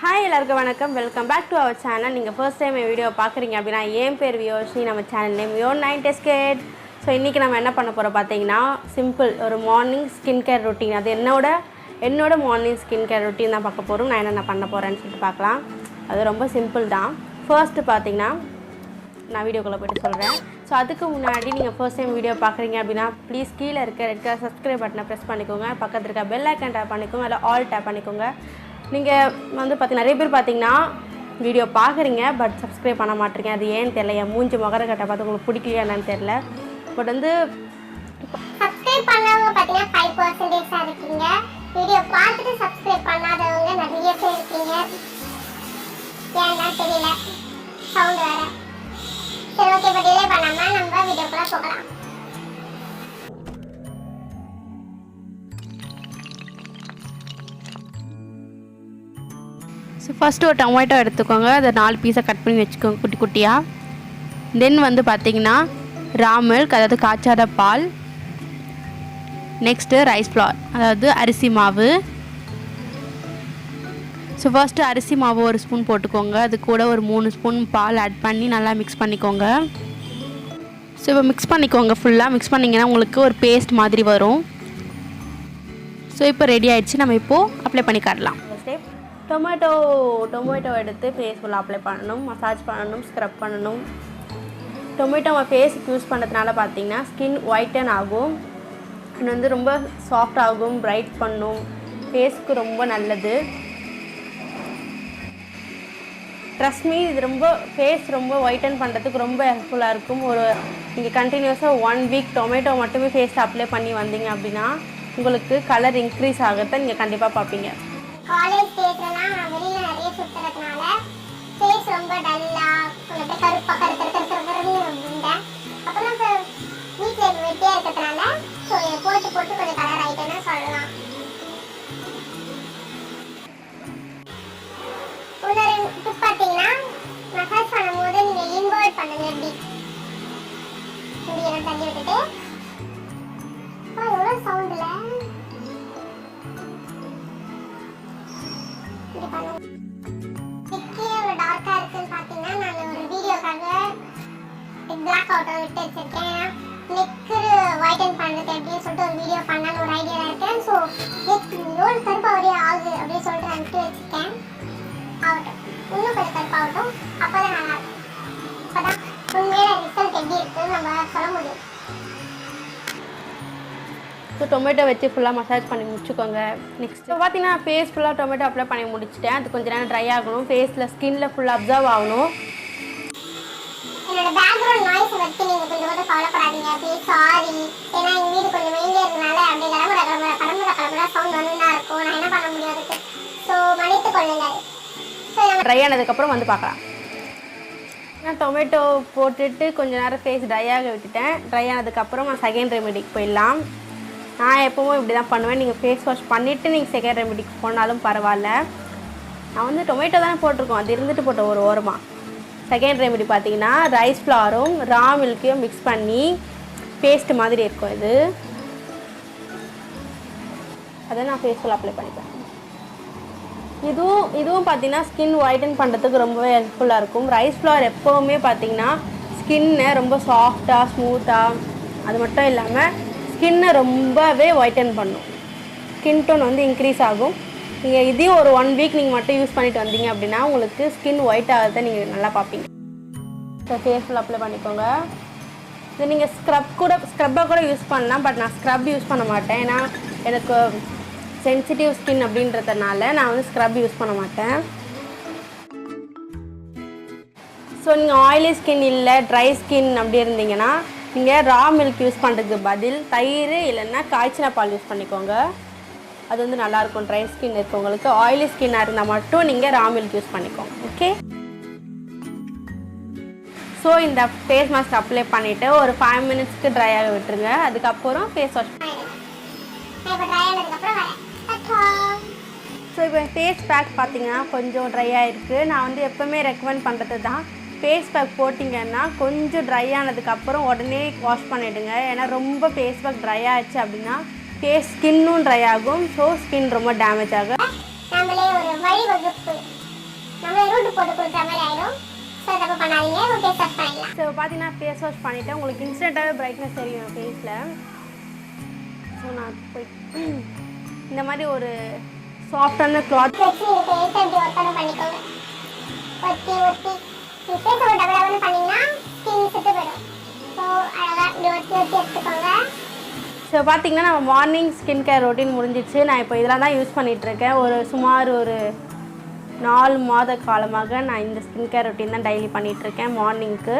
Hi எல்லாருக்கும் வணக்கம். Welcome back to our channel. நீங்கள் ஃபர்ஸ்ட் டைம் என் வீடியோ பார்க்குறீங்க அப்படின்னா என் பேர் வியோஷினி, நம்ம channel name Your9 Escape. So இன்றைக்கி நம்ம என்ன பண்ண போகிறோம் பார்த்தீங்கன்னா, சிம்பிள் ஒரு மார்னிங் ஸ்கின் கேர் ரொட்டீன். அது என்னோட மார்னிங் ஸ்கின் கேர் ரொட்டீன் தான் பார்க்க போகிறோம். நான் என்னென்ன பண்ண போகிறேன்னு சொல்லிட்டு பார்க்கலாம். அது ரொம்ப சிம்பிள் தான். ஃபர்ஸ்ட்டு பார்த்தீங்கன்னா நான் வீடியோக்குள்ளே போய்ட்டு சொல்கிறேன். ஸோ அதுக்கு முன்னாடி நீங்கள் ஃபர்ஸ்ட் டைம் வீடியோ பார்க்குறீங்க அப்படின்னா ப்ளீஸ் கீழே இருக்க சப்ஸ்கிரைப் பட்டனை ப்ரெஸ் பண்ணிக்கோங்க. பக்கத்தில் இருக்க பெல் ஐக்கன் டேப் பண்ணிக்கோங்க, அதில் ஆல் டேப் பண்ணிக்கோங்க. நீங்கள் வந்து நிறைய பேர் பார்த்தீங்கன்னா வீடியோ பார்க்குறீங்க பட் சப்ஸ்கிரைப் பண்ண மாட்டேங்க. அது ஏன்னு தெரியல. என் மூஞ்சி முகர கட்ட பார்த்து உங்களுக்கு பிடிக்கலையா என்னன்னு தெரியல. பட் வந்து சப்ஸ்கிரைப் பண்ணவங்க பார்த்தீங்கன்னா 5% இருக்கீங்க. வீடியோ பார்த்துட்டு சப்ஸ்கிரைப் பண்ணாதவங்க நிறைய பேர் இருக்கீங்க. ஏன்னா தெரியல, சவுண்ட் வேற. சரி, ஓகே, இப்போ டிலே பண்ணாம நம்ம வீடியோக்குள்ள போகலாம். ஸோ ஃபஸ்ட்டு ஒரு டொமேட்டோ எடுத்துக்கோங்க. அதை 4 பீஸாக கட் பண்ணி வச்சுக்கோங்க குட்டி குட்டியாக. தென் வந்து பார்த்திங்கன்னா ரா மில்க், அதாவது காய்ச்சாத பால். நெக்ஸ்ட்டு ரைஸ் ஃப்ளார், அதாவது அரிசி மாவு. ஸோ ஃபஸ்ட்டு அரிசி மாவு 1 ஸ்பூன் போட்டுக்கோங்க. அது கூட ஒரு 3 ஸ்பூன் பால் ஆட் பண்ணி நல்லா மிக்ஸ் பண்ணிக்கோங்க. ஸோ இப்போ மிக்ஸ் பண்ணிக்கோங்க. ஃபுல்லாக மிக்ஸ் பண்ணிங்கன்னா உங்களுக்கு ஒரு பேஸ்ட் மாதிரி வரும். ஸோ இப்போ ரெடி ஆகிடுச்சு. நம்ம இப்போது அப்ளை பண்ணி காட்டலாம். ஸ்டெப் டொமேட்டோ எடுத்து ஃபேஸ் ஃபுல்லாக அப்ளை பண்ணணும், மசாஜ் பண்ணணும், ஸ்க்ரப் பண்ணணும். டொமேட்டோ ஃபேஸுக்கு யூஸ் பண்ணுறதுனால பார்த்தீங்கன்னா ஸ்கின் ஒயிட்டன் ஆகும். இன்னும் வந்து ரொம்ப சாஃப்ட் ஆகும், பிரைட் பண்ணும், ஃபேஸுக்கு ரொம்ப நல்லது. ட்ரஸ்ட் மீ, இது ரொம்ப ஃபேஸ் ரொம்ப ஒயிட்டன் பண்ணுறதுக்கு ரொம்ப ஹெல்ப்ஃபுல்லாக இருக்கும். நீங்கள் கண்டினியூஸாக 1 வீக் டொமேட்டோ மட்டுமே ஃபேஸில் அப்ளை பண்ணி வந்தீங்க அப்படின்னா உங்களுக்கு கலர் இன்க்ரீஸ் ஆகிறத நீங்கள் கண்டிப்பாக பார்ப்பீங்க. காலேஜ் டேஸ்லலாம் நான் வெளியில் நிறைய சுற்றுறதுனால ஃபேஸ் ரொம்ப டல்லாக கொஞ்சம் கருப்பாக இருந்தேன். அப்புறம் வீட்டில் வெட்டியாக இருக்கிறதுனால ஸோ போட்டு கொஞ்சம் கலர் ஆகிட்டேன்னு சொல்லலாம். இன்னொரு டிப் பார்த்தீங்கன்னா, மசாஜ் பண்ணும்போது நீங்கள் இன்வால்வ் பண்ணுங்க. இப்படி எல்லாம் தள்ளி விட்டுட்டு எவ்வளோ சவுண்டில் டார்க்கா இருக்குன்னு பார்த்தீங்கன்னா, நான் ஒரு வீடியோக்காக பிளாக் அவுட் விட்டு வச்சிருக்கேன். நெக்கு ஒயிட்டன் பண்ணுறது எப்படின்னு சொல்லிட்டு ஒரு வீடியோ பண்ணான்னு ஒரு ஐடியா இருக்கேன். ஸோ நெக் எவ்வளோ கருப்பாக ஆகுது அப்படின்னு சொல்லிட்டு நான் விட்டு வச்சுருக்கேன். ஆகட்டும், இன்னும் கொஞ்சம் கருப்பாகட்டும். அப்போ தான் நல்லா இருக்கும். அப்போ தான் உண்மையான ரிசல்ட் எப்படி இருக்குன்னு நம்ம சொல்ல முடியும். ஸோ டொமேட்டோ வச்சு ஃபுல்லாக மசாஜ் பண்ணி முடிச்சுக்கோங்க. நெக்ஸ்ட்டு பார்த்தீங்கன்னா ஃபேஸ் ஃபுல்லாக டொமேட்டோ அப்ளை பண்ணி முடிச்சிட்டேன். அது கொஞ்சம் நேரம் ட்ரை ஆகணும், ஃபேஸில் ஸ்கின்னில் ஃபுல்லாக அப்சர்வ் ஆகணும். என்னோட பேக்ரவுண்ட் நாய்ஸ் பற்றி நீங்கள் கொஞ்சம் கூட கவலைப்படாதீங்க. Please sorry. ஏன்னா எங்கள் வீடு கொஞ்சம் மெயின்லேயே இருந்தனால அப்படி கிளம்புற சவுண்ட் வந்துன்னா இருக்கும். நான் என்ன பண்ண முடியாதுக்கு. ஸோ மன்னித்து கொள்ளுங்கள். ஸோ ட்ரை ஆனதுக்கப்புறம் வந்து பார்க்கலாம். நான் டொமேட்டோ போட்டுட்டு கொஞ்சம் நேரம் ஃபேஸ் ட்ரை ஆக விட்டுட்டேன். ட்ரை ஆனதுக்கப்புறம் நான் செகண்ட் ரெமெடிக்கு போயிடலாம். நான் எப்போவும் இப்படி தான் பண்ணுவேன். நீங்கள் ஃபேஸ் வாஷ் பண்ணிவிட்டு நீங்கள் செகண்ட் ரெமெடிக்கு போனாலும் பரவாயில்ல. நான் வந்து டொமேட்டோ தானே போட்டிருக்கோம், அது இருந்துட்டு போட்ட ஒரு ஓரமாக. செகண்ட் ரெமெடி பார்த்தீங்கன்னா ரைஸ் ஃப்ளாரும் ரா மில்க்கையும் மிக்ஸ் பண்ணி பேஸ்ட் மாதிரி இருக்கும். அதை நான் ஃபேஸில் அப்ளை பண்ணிப்பேன். இதுவும் பார்த்தீங்கன்னா ஸ்கின் ஒயிட்டன் பண்ணுறதுக்கு ரொம்பவே ஹெல்ப்ஃபுல்லாக இருக்கும். ரைஸ் ஃப்ளார் எப்போவுமே பார்த்தீங்கன்னா ஸ்கின்னை ரொம்ப சாஃப்டாக ஸ்மூத்தாக, அது மட்டும் இல்லாமல் ஸ்கின்னை ரொம்பவே ஒயிட்டன் பண்ணும். ஸ்கின் டோன் வந்து இன்க்ரீஸ் ஆகும். நீங்கள் இதையும் ஒரு 1 வீக் நீங்கள் மட்டும் யூஸ் பண்ணிட்டு வந்தீங்க அப்படின்னா உங்களுக்கு ஸ்கின் ஒயிட் ஆகிறத நீங்கள் நல்லா பார்ப்பீங்க. ஸோ ஃபேஸில் அப்ளை பண்ணிக்கோங்க. இது நீங்கள் ஸ்க்ரப்பாக கூட யூஸ் பண்ணலாம். பட் நான் ஸ்க்ரப் யூஸ் பண்ண மாட்டேன். ஏன்னா எனக்கு சென்சிட்டிவ் ஸ்கின் அப்படின்றதுனால நான் வந்து ஸ்க்ரப் யூஸ் பண்ண மாட்டேன். ஸோ நீங்கள் ஆயிலி ஸ்கின் இல்லை, ட்ரை ஸ்கின் அப்படி இருந்தீங்கன்னா நீங்கள் ரா மில்க் யூஸ் பண்ணுறதுக்கு பதில் தயிர் இல்லைன்னா காய்ச்சின பால் யூஸ் பண்ணிக்கோங்க. அது வந்து நல்லாயிருக்கும். ட்ரை ஸ்கின் இருக்கவங்களுக்கு. ஆயிலி ஸ்கின்னாக இருந்தால் மட்டும் நீங்கள் ரா மில்க் யூஸ் பண்ணிக்கோங்க. ஓகே. ஸோ இந்த ஃபேஸ் மாஸ்க் அப்ளை பண்ணிவிட்டு ஒரு 5 மினிட்ஸ்க்கு ட்ரை ஆக விட்டுருங்க. அதுக்கப்புறம் ஃபேஸ் வாஷ். ஸோ இப்போ ஃபேஸ் பேக் பார்த்தீங்கன்னா கொஞ்சம் ட்ரை ஆகிருக்கு. நான் வந்து எப்போவுமே ரெக்கமெண்ட் பண்ணுறது தான், ஃபேஸ் பேக் போட்டிங்கன்னா கொஞ்சம் ட்ரை ஆனதுக்கப்புறம் உடனே வாஷ் பண்ணிவிடுங்க. ஏன்னா ரொம்ப ஃபேஸ் பேக் ட்ரை ஆகிடுச்சு அப்படின்னா ஃபேஸ் ஸ்கின்னும் ட்ரை ஆகும். ஸோ ஸ்கின் ரொம்ப டேமேஜ் ஆகும். நம்மளே ஒரு வழிவகுப்பு போட்டு கொடுக்குற மாதிரி ஆயிடும். ஸோ தப்பு பண்ணாதீங்க. ஓகே ஸ்டார்ட் பண்ணிடலாம். ஸோ பார்த்தீங்கன்னா ஃபேஸ் வாஷ் பண்ணிவிட்டேன். உங்களுக்கு இன்ஸ்டண்ட்டாகவே பிரைட்னஸ் தெரியும் ஃபேஸில். ஸோ நான் போய் இந்த மாதிரி ஒரு சாஃப்டான கிளாத் வச்சு நீங்கள் ஃபேஸை இப்படி ஒர்க் பண்ணிக்கோங்க. ஒத்தி ஒத்தி ஃபேஸை ஒரு டபுள் பண்ணிங்கன்னா ஸ்கின் சுட்டு போயிடும். ஸோ அழகாக இப்படி ஒத்தி ஒத்தி எடுத்துக்கோங்க. ஸோ பார்த்தீங்கன்னா நம்ம மார்னிங் ஸ்கின் கேர் ரொட்டீன் முடிஞ்சிச்சு. நான் இப்போ இதெல்லாம் தான் யூஸ் பண்ணிகிட்ருக்கேன். சுமார் ஒரு 4 மாத காலமாக நான் இந்த ஸ்கின் கேர் ரொட்டீன் தான் டெய்லி பண்ணிகிட்ருக்கேன் மார்னிங்க்கு.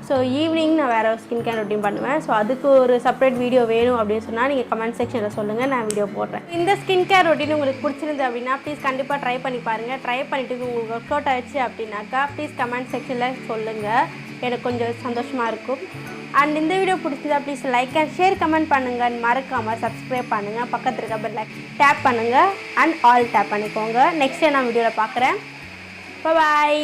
ஸோ ஈவினிங் நான் வேறு ஒரு ஸ்கின் கேர் ரொட்டீன் பண்ணுவேன். ஸோ அதுக்கு ஒரு செப்பரேட் வீடியோ வேணும் அப்படின்னு சொன்னால் நீங்கள் கமெண்ட் செக்ஷனில் சொல்லுங்கள், நான் வீடியோ போடுறேன். இந்த ஸ்கின் கேர் ரொட்டீன் உங்களுக்கு பிடிச்சிருந்து அப்படின்னா ப்ளீஸ் கண்டிப்பாக ட்ரை பண்ணி பாருங்கள். ட்ரை பண்ணிவிட்டு உங்களுக்கு ஒர்க் அவுட் ஆகிடுச்சு அப்படின்னாக்கா ப்ளீஸ் கமெண்ட் செக்ஷனில் சொல்லுங்கள், எனக்கு கொஞ்சம் சந்தோஷமாக இருக்கும். அண்ட் இந்த வீடியோ பிடிச்சதா please like and share comment பண்ணுங்கள். மறக்காமல் சப்ஸ்கிரைப் பண்ணுங்கள். பக்கத்தில் இருக்க பெல் டேப் பண்ணுங்கள் அண்ட் ஆல் டேப் பண்ணிக்கோங்க. நெக்ஸ்ட் நான் வீடியோவில் பார்க்குறேன். பாய்.